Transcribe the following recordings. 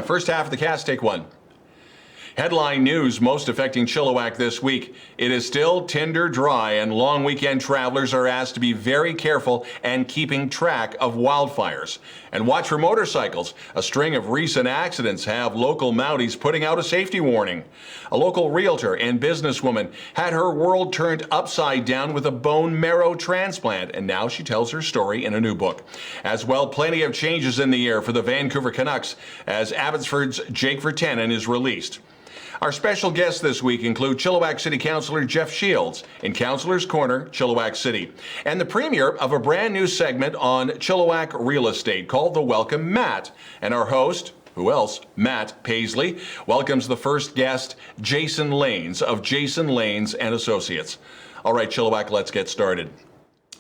First half of the cast, take one. Headline news most affecting Chilliwack this week. It is still Tinder dry, and long weekend travelers are asked to be very careful and keeping track of wildfires. And watch for motorcycles. A string of recent accidents have local Mounties putting out a safety warning. A local realtor and businesswoman had her world turned upside down with a bone marrow transplant, and now she tells her story in a new book. As well, plenty of changes in the air for the Vancouver Canucks as Abbotsford's Jake Vertanen is released. Our special guests this week include Chilliwack City Councillor Jeff Shields in Councillor's Corner, Chilliwack City, and the premiere of a brand new segment on Chilliwack real estate called The Welcome Matt. And our host, who else? Matt Paisley, welcomes the first guest, Jason Laynes of Jason Laynes and Associates. All right, Chilliwack, let's get started.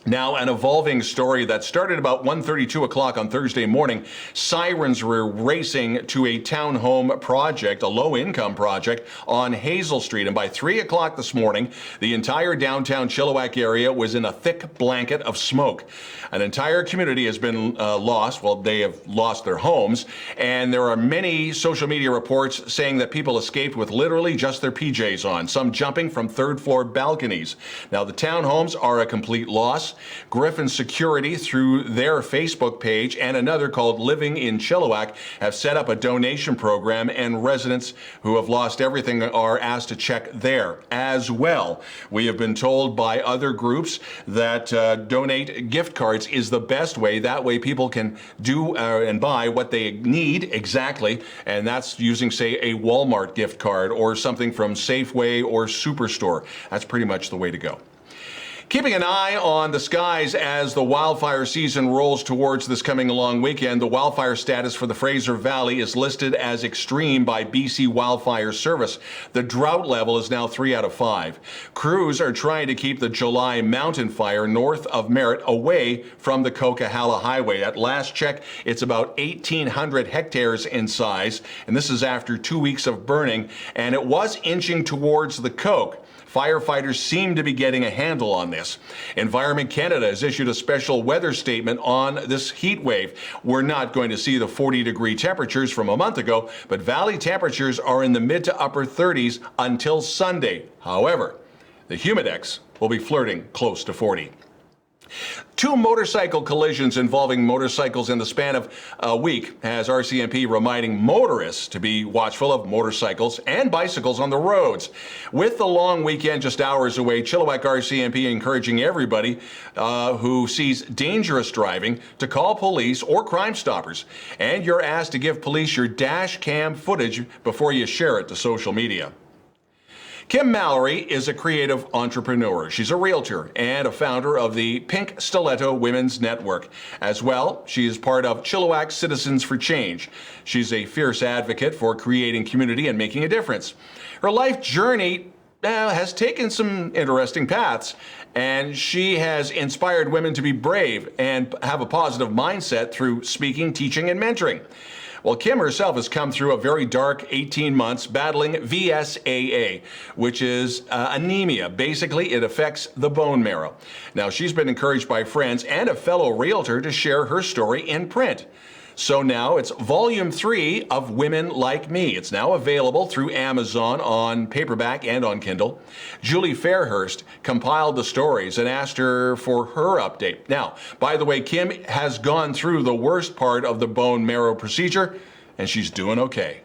Now, an evolving story that started about 1:32 o'clock on Thursday morning. Sirens were racing to a townhome project, a low-income project on Hazel Street. And by 3 o'clock this morning, the entire downtown Chilliwack area was in a thick blanket of smoke. An entire community has been lost. Well, they have lost their homes. And there are many social media reports saying that people escaped with literally just their PJs on, some jumping from third-floor balconies. Now, the townhomes are a complete loss. Griffin Security, through their Facebook page, and another called Living in Chilliwack, have set up a donation program, and residents who have lost everything are asked to check there as well. We have been told by other groups that donate gift cards is the best way. That way people can do and buy what they need exactly, and that's using, say, a Walmart gift card or something from Safeway or Superstore. That's pretty much the way to go. Keeping an eye on the skies as the wildfire season rolls towards this coming long weekend, the wildfire status for the Fraser Valley is listed as extreme by BC Wildfire Service. The drought level is now 3 out of 5. Crews are trying to keep the July mountain fire north of Merritt away from the Coquihalla Highway. At last check, it's about 1,800 hectares in size, and this is after 2 weeks of burning, and it was inching towards the Coke. Firefighters seem to be getting a handle on this. Environment Canada has issued a special weather statement on this heat wave. We're not going to see the 40-degree temperatures from a month ago, but valley temperatures are in the mid to upper 30s until Sunday. However, the humidex will be flirting close to 40. 2 motorcycle collisions involving motorcycles in the span of a week has RCMP reminding motorists to be watchful of motorcycles and bicycles on the roads. With the long weekend just hours away, Chilliwack RCMP encouraging everybody who sees dangerous driving to call police or Crime Stoppers. And you're asked to give police your dash cam footage before you share it to social media. Kim Mallory is a creative entrepreneur. She's a realtor and a founder of the Pink Stiletto Women's Network. As well, she is part of Chilliwack Citizens for Change. She's a fierce advocate for creating community and making a difference. Her life journey has taken some interesting paths, and she has inspired women to be brave and have a positive mindset through speaking, teaching, and mentoring. Well, Kim herself has come through a very dark 18 months battling VSAA, which is anemia. Basically, it affects the bone marrow. Now, she's been encouraged by friends and a fellow realtor to share her story in print. So now it's volume 3 of Women Like Me. It's now available through Amazon on paperback and on Kindle. Julie Fairhurst compiled the stories and asked her for her update. Now, by the way, Kim has gone through the worst part of the bone marrow procedure, and she's doing okay.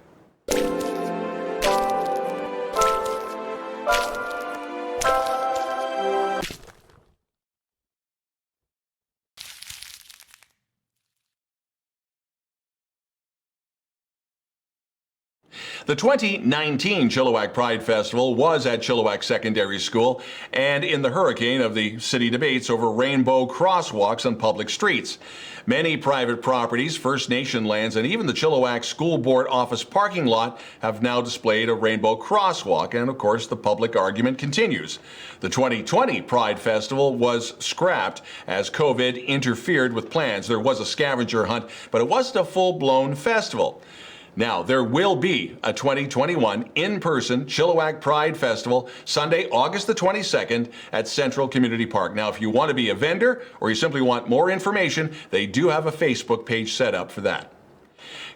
The 2019 Chilliwack Pride Festival was at Chilliwack Secondary School and in the hurricane of the city debates over rainbow crosswalks on public streets. Many private properties, First Nation lands, and even the Chilliwack School Board office parking lot have now displayed a rainbow crosswalk, and of course the public argument continues. The 2020 Pride Festival was scrapped as COVID interfered with plans. There was a scavenger hunt, but it wasn't a full-blown festival. Now, there will be a 2021 in-person Chilliwack Pride Festival, Sunday, August the 22nd at Central Community Park. Now, if you want to be a vendor or you simply want more information, they do have a Facebook page set up for that.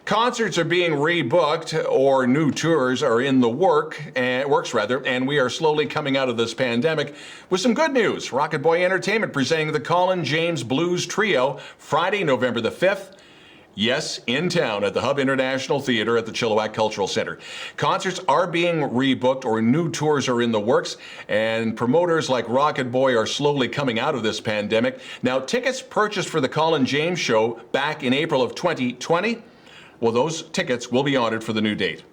Concerts are being rebooked, or new tours are in the works, and we are slowly coming out of this pandemic with some good news. Rocket Boy Entertainment presenting the Colin James Blues Trio Friday, November the 5th. Yes, in town at the Hub International Theatre at the Chilliwack Cultural Centre. Concerts are being rebooked, or new tours are in the works, and promoters like Rocket Boy are slowly coming out of this pandemic. Now, tickets purchased for the Colin James show back in April of 2020, well, those tickets will be honored for the new date.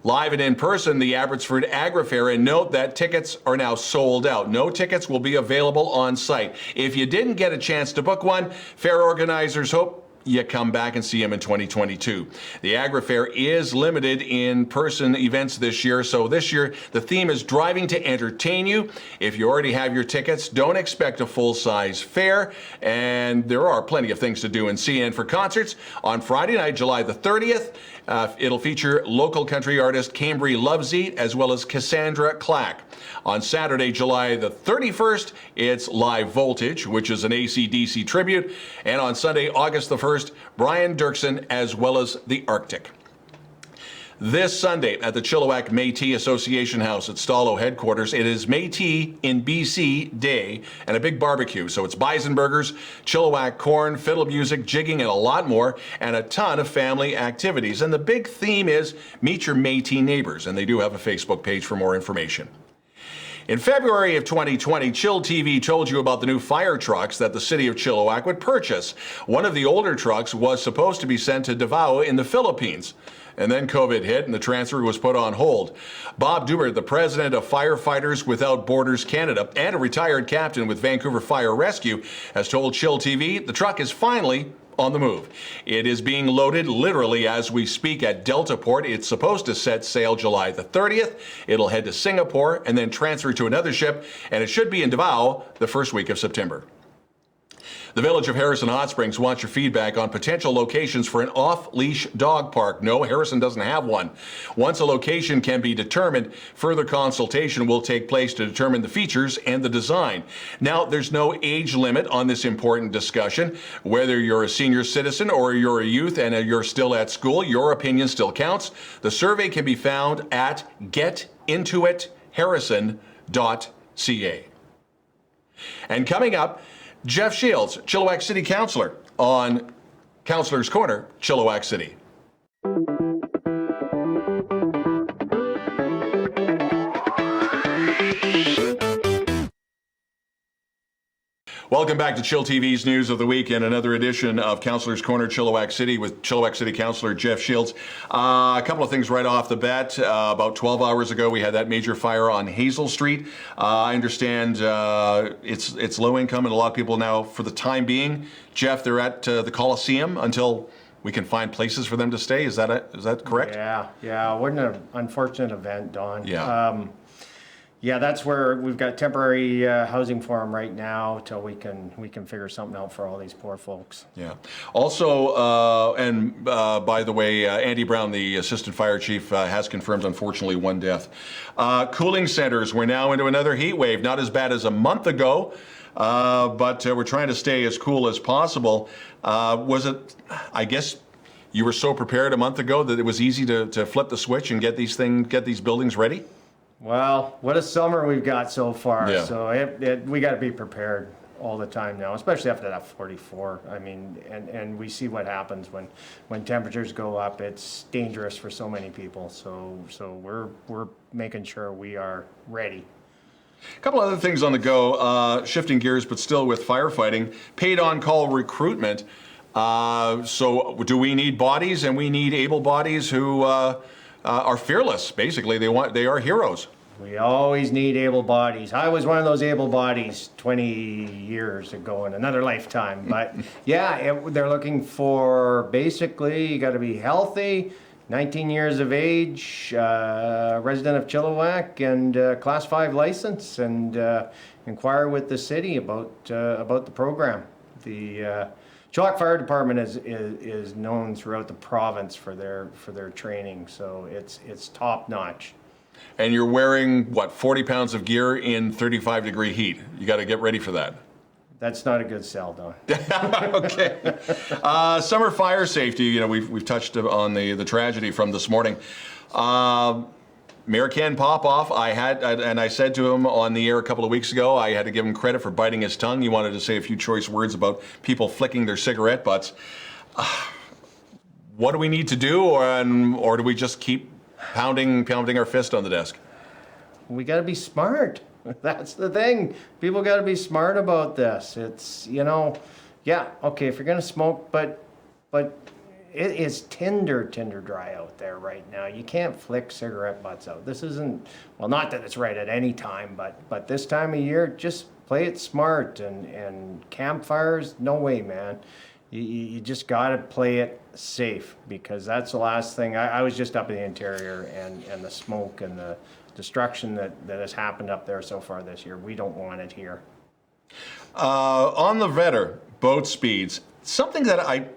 Live and in person, the Abbotsford Agri Fair, and note that tickets are now sold out. No tickets will be available on site. If you didn't get a chance to book one, fair organizers hope you come back and see them in 2022. The Agri Fair is limited in-person events this year, so this year the theme is driving to entertain you. If you already have your tickets, don't expect a full-size fair, and there are plenty of things to do and see. And for concerts, on Friday night, July the 30th, it'll feature local country artist Cambry Loveseat as well as Cassandra Clack. On Saturday, July the 31st, it's Live Voltage, which is an AC/DC tribute. And on Sunday, August the 1st, Brian Dirksen as well as the Arctic. This Sunday at the Chilliwack Métis Association House at Stalo headquarters, it is Métis in BC Day and a big barbecue. So it's bison burgers, Chilliwack corn, fiddle music, jigging, and a lot more, and a ton of family activities. And the big theme is meet your Métis neighbors, and they do have a Facebook page for more information. In February of 2020, chillTV told you about the new fire trucks that the city of Chilliwack would purchase. One of the older trucks was supposed to be sent to Davao in the Philippines. And then COVID hit and the transfer was put on hold. Bob Dubert, the president of Firefighters Without Borders Canada and a retired captain with Vancouver Fire Rescue, has told chillTV the truck is finally on the move. It is being loaded literally as we speak at Delta Port. It's supposed to set sail July the 30th. It'll head to Singapore and then transfer to another ship, and it should be in Davao the first week of September. The Village of Harrison Hot Springs wants your feedback on potential locations for an off-leash dog park. No, Harrison doesn't have one. Once a location can be determined, further consultation will take place to determine the features and the design. Now, there's no age limit on this important discussion. Whether you're a senior citizen or you're a youth and you're still at school, your opinion still counts. The survey can be found at getintoitharrison.ca. And coming up, Jeff Shields, Chilliwack City Councillor, on Councillor's Corner, Chilliwack City. Welcome back to chillTV's News of the Week and another edition of Councillor's Corner, Chilliwack City, with Chilliwack City Councillor Jeff Shields. A couple of things right off the bat. About 12 hours ago, we had that major fire on Hazel Street. I understand it's low income, and a lot of people now, for the time being, Jeff, they're at the Coliseum until we can find places for them to stay. Is that correct? Yeah. What an unfortunate event, Don. Yeah. Yeah, that's where we've got temporary housing for them right now till we can figure something out for all these poor folks. Yeah. Also, by the way, Andy Brown, the assistant fire chief, has confirmed, unfortunately, one death. Cooling centers, we're now into another heat wave. Not as bad as a month ago, but we're trying to stay as cool as possible. Was it, I guess, you were so prepared a month ago that it was easy to flip the switch and get these buildings ready? Well, what a summer we've got so far. Yeah. So we got to be prepared all the time now, especially after that 44. I mean, and we see what happens when temperatures go up. It's dangerous for so many people. So we're making sure we are ready. A couple other things on the go, shifting gears, but still with firefighting. Paid on-call recruitment. So do we need bodies, and we need able bodies who are fearless, basically. They are heroes. We always need able bodies. I was one of those able bodies 20 years ago in another lifetime. But yeah, they're looking for, basically, you got to be healthy, 19 years of age, resident of Chilliwack, and Class 5 license, and inquire with the city about the program. The Chilliwack Fire Department is known throughout the province for their training, so it's top notch. And you're wearing, 40 pounds of gear in 35-degree heat. You got to get ready for that. That's not a good sell, Don. Okay. Summer fire safety, you know, we've touched on the tragedy from this morning. Mayor Ken Popoff, I said to him on the air a couple of weeks ago, I had to give him credit for biting his tongue. He wanted to say a few choice words about people flicking their cigarette butts. What do we need to do, or do we just keep pounding our fist on the desk? We got to be smart. That's the thing. People got to be smart about this. It's, you know, yeah, okay, if you're going to smoke, but it is tinder dry out there right now. You can't flick cigarette butts out. This isn't, well, not that it's right at any time, but this time of year, just play it smart. And campfires, no way, man. You just got to play it safe, because that's the last thing. I was just up in the interior, and the smoke and the destruction that has happened up there so far this year, we don't want it here. On the Vetter, boat speeds, something that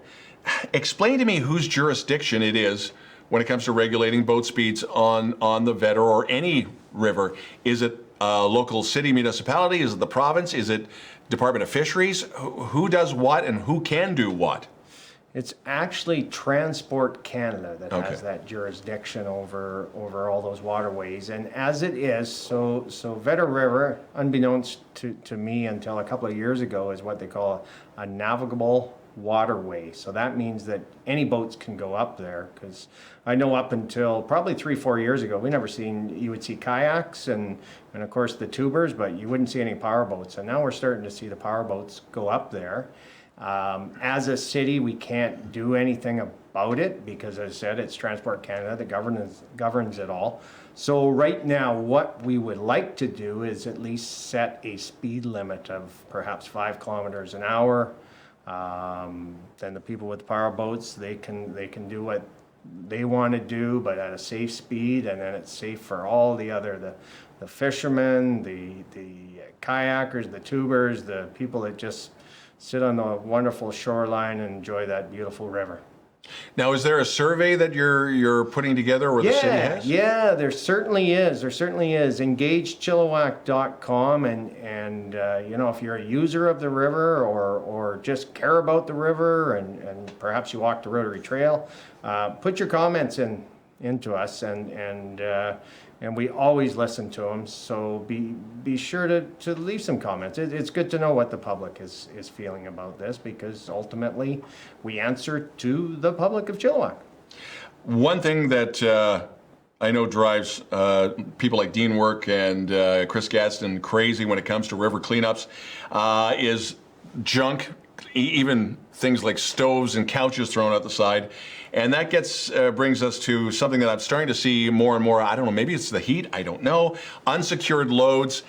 explain to me whose jurisdiction it is when it comes to regulating boat speeds on the Vetter or any river. Is it a local city municipality? Is it the province? Is it Department of Fisheries? Who does what and who can do what? It's actually Transport Canada that has that jurisdiction over all those waterways. And as it is, so Vetter River, unbeknownst to me until a couple of years ago, is what they call a navigable waterway. So that means that any boats can go up there, because I know up until probably 3-4 years ago, you would see kayaks and of course the tubers, but you wouldn't see any power boats. And now we're starting to see the power boats go up there. As a city, we can't do anything about it because, as I said, it's Transport Canada that governs it all. So right now, what we would like to do is at least set a speed limit of perhaps 5 kilometers an hour. Then the people with power boats, they can do what they want to do, but at a safe speed, and then it's safe for all the fishermen, the kayakers, the tubers, the people that just sit on the wonderful shoreline and enjoy that beautiful river. Now, is there a survey that you're putting together, or the city has? Yeah, there certainly is. EngageChilliwack.com, and you know, if you're a user of the river or just care about the river, and perhaps you walk the Rotary Trail, put your comments into us, and we always listen to them. So be sure to leave some comments. It's good to know what the public is feeling about this, because ultimately we answer to the public of Chilliwack. One thing that I know drives people like Dean Work and Chris Gadsden crazy when it comes to river cleanups is junk, even things like stoves and couches thrown out the side. And that brings us to something that I'm starting to see more and more. I don't know, maybe it's the heat, I don't know. Unsecured loads.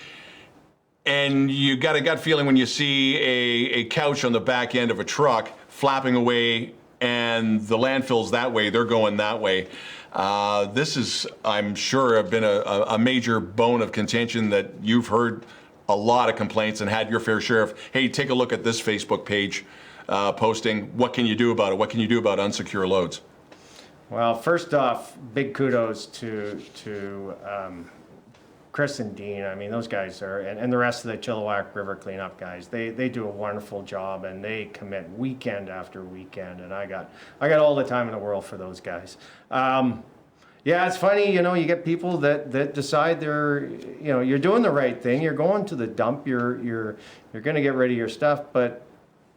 And you got a gut feeling when you see a couch on the back end of a truck flapping away, and the landfill's that way, they're going that way. This is, I'm sure, been a major bone of contention that you've heard a lot of complaints and had your fair share of, hey, take a look at this Facebook page posting. What can you do about it? What can you do about unsecure loads? Well, first off, big kudos to Chris and Dean. I mean, those guys and the rest of the Chilliwack River cleanup guys. They do a wonderful job, and they commit weekend after weekend. And I got all the time in the world for those guys. Yeah, it's funny, you know, you get people that decide you're doing the right thing. You're going to the dump. You're going to get rid of your stuff, but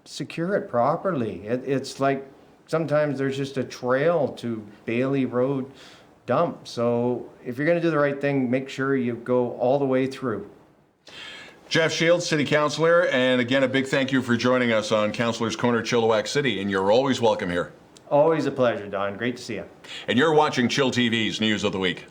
secure it properly. It's like sometimes there's just a trail to Bailey Road dump. So if you're going to do the right thing, make sure you go all the way through. Jeff Shields, City Councillor, and again, a big thank you for joining us on Councillor's Corner, Chilliwack City, and you're always welcome here. Always a pleasure, Don. Great to see you. And you're watching chillTV's News of the Week.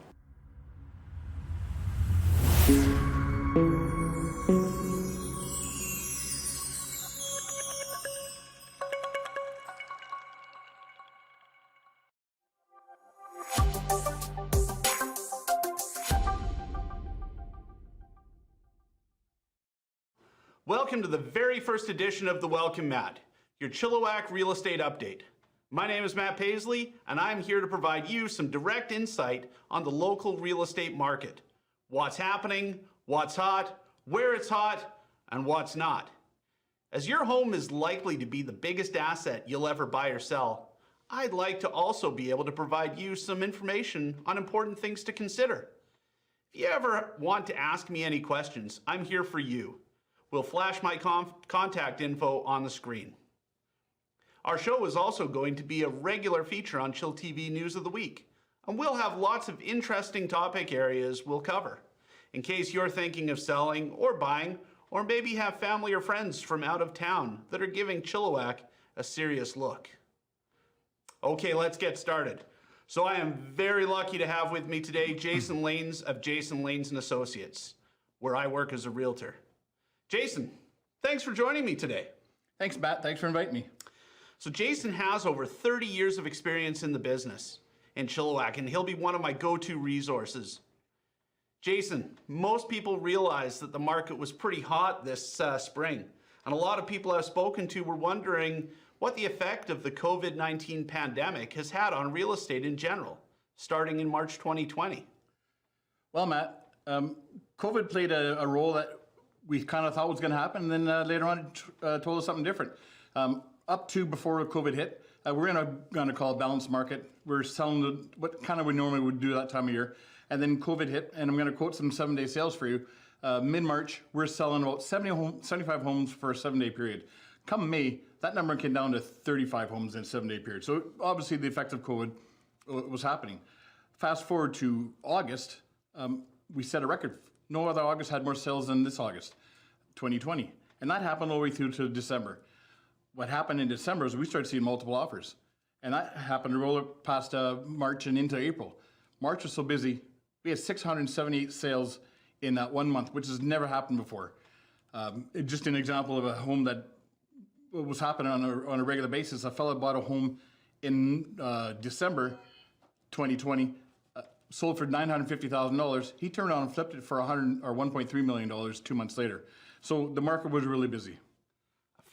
Welcome to the very first edition of the Welcome Mat, your Chilliwack real estate update. My name is Matt Paisley, and I'm here to provide you some direct insight on the local real estate market. What's happening, what's hot, where it's hot, and what's not. As your home is likely to be the biggest asset you'll ever buy or sell, I'd like to also be able to provide you some information on important things to consider. If you ever want to ask me any questions, I'm here for you. We'll flash my contact info on the screen. Our show is also going to be a regular feature on chillTV News of the Week, and we'll have lots of interesting topic areas we'll cover, in case you're thinking of selling or buying, or maybe have family or friends from out of town that are giving Chilliwack a serious look. Okay, let's get started. So I am very lucky to have with me today Jason Laynes of Jason Laynes and Associates, where I work as a realtor. Jason, thanks for joining me today. Thanks, Matt. Thanks for inviting me. So Jason has over 30 years of experience in the business in Chilliwack, and he'll be one of my go-to resources. Jason, most people realize that the market was pretty hot this spring, and a lot of people I've spoken to were wondering what the effect of the COVID-19 pandemic has had on real estate in general, starting in March 2020. Well, Matt, COVID played a role that we kind of thought was going to happen, and then later on told us something different. Up to before COVID hit, we're going to call it balanced market. We're selling what kind of we normally would do that time of year. And then COVID hit, and I'm going to quote some 7-day sales for you. Mid-March, we're selling about 75 homes for a 7-day period. Come May, that number came down to 35 homes in a 7-day period. So obviously the effect of COVID was happening. Fast forward to August, we set a record. No other August had more sales than this August, 2020. And that happened all the way through to December. What happened in December is we started seeing multiple offers. And that happened to roll up past March and into April. March was so busy, we had 678 sales in that 1 month, which has never happened before. Just an example of a home that was happening on a regular basis. A fellow bought a home in December 2020, sold for $950,000. He turned around and flipped it for $1.3 million 2 months later. So the market was really busy.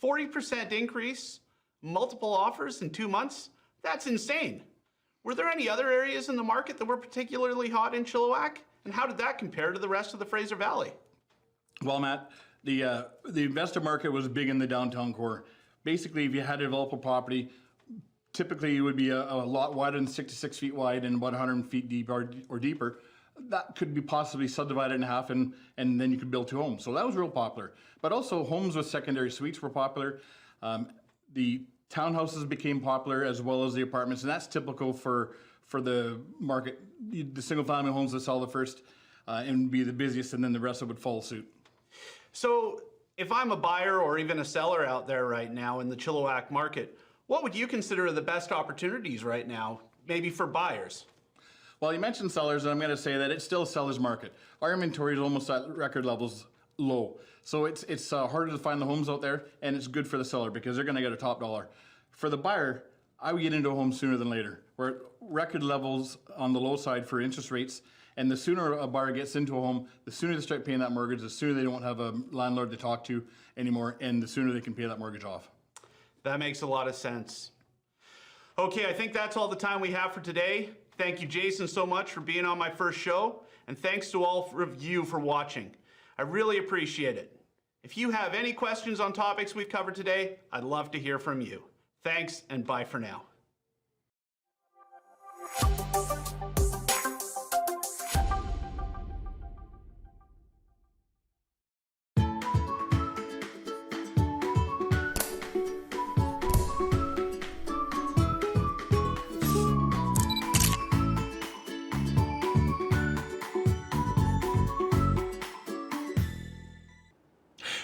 40% increase, multiple offers in 2 months? That's insane. Were there any other areas in the market that were particularly hot in Chilliwack? And how did that compare to the rest of the Fraser Valley? Well, Matt, the investor market was big in the downtown core. Basically, if you had a developable property, typically it would be a lot wider than 66 feet wide and about 100 feet deep or deeper. That could be possibly subdivided in half, and then you could build 2 homes. So that was real popular. But also homes with secondary suites were popular. The townhouses became popular as well as the apartments, and that's typical for the market. The single family homes that sell the first and be the busiest, and then the rest of it would follow suit. So if I'm a buyer or even a seller out there right now in the Chilliwack market, what would you consider the best opportunities right now, maybe for buyers? Well, you mentioned sellers, and I'm going to say that it's still a seller's market. Our inventory is almost at record levels low. So it's harder to find the homes out there, and it's good for the seller because they're going to get a top dollar. For the buyer, I would get into a home sooner than later. We're at record levels on the low side for interest rates, and the sooner a buyer gets into a home, the sooner they start paying that mortgage, the sooner they don't have a landlord to talk to anymore, and the sooner they can pay that mortgage off. That makes a lot of sense. Okay, I think that's all the time we have for today. Thank you, Jason, so much for being on my first show, and thanks to all of you for watching. I really appreciate it. If you have any questions on topics we've covered today, I'd love to hear from you. Thanks, and bye for now.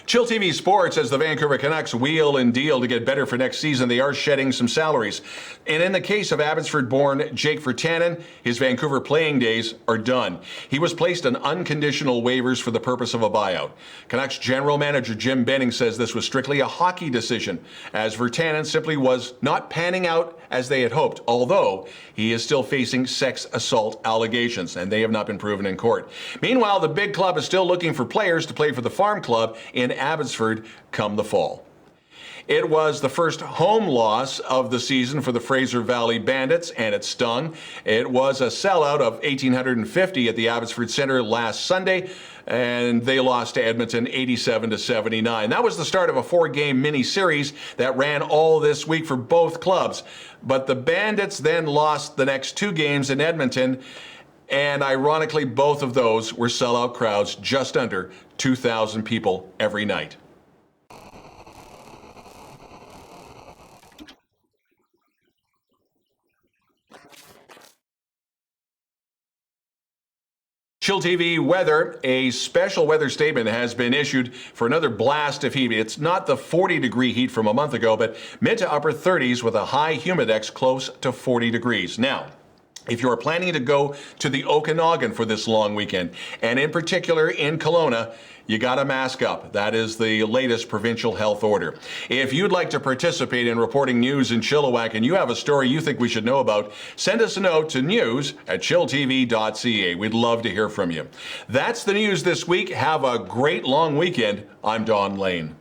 chillTV Sports, as the Vancouver Canucks wheel and deal to get better for next season, they are shedding some salaries. And in the case of Abbotsford-born Jake Virtanen, his Vancouver playing days are done. He was placed on unconditional waivers for the purpose of a buyout. Canucks general manager Jim Benning says this was strictly a hockey decision, as Virtanen simply was not panning out as they had hoped, although he is still facing sex assault allegations, and they have not been proven in court. Meanwhile, the big club is still looking for players to play for the farm club in Abbotsford come the fall. It was the first home loss of the season for the Fraser Valley Bandits, and it stung. It was a sellout of 1,850 at the Abbotsford Centre last Sunday, and they lost to Edmonton 87-79. That was the start of a 4-game mini-series that ran all this week for both clubs. But the Bandits then lost the next 2 games in Edmonton, and ironically, both of those were sellout crowds, just under 2,000 people every night. chillTV weather, a special weather statement has been issued for another blast of heat. It's not the 40-degree heat from a month ago, but mid to upper 30s with a high humidex close to 40 degrees. Now, if you are planning to go to the Okanagan for this long weekend, and in particular in Kelowna, you got to mask up. That is the latest provincial health order. If you'd like to participate in reporting news in Chilliwack and you have a story you think we should know about, send us a note to news@chilltv.ca. We'd love to hear from you. That's the news this week. Have a great long weekend. I'm Don Lehn.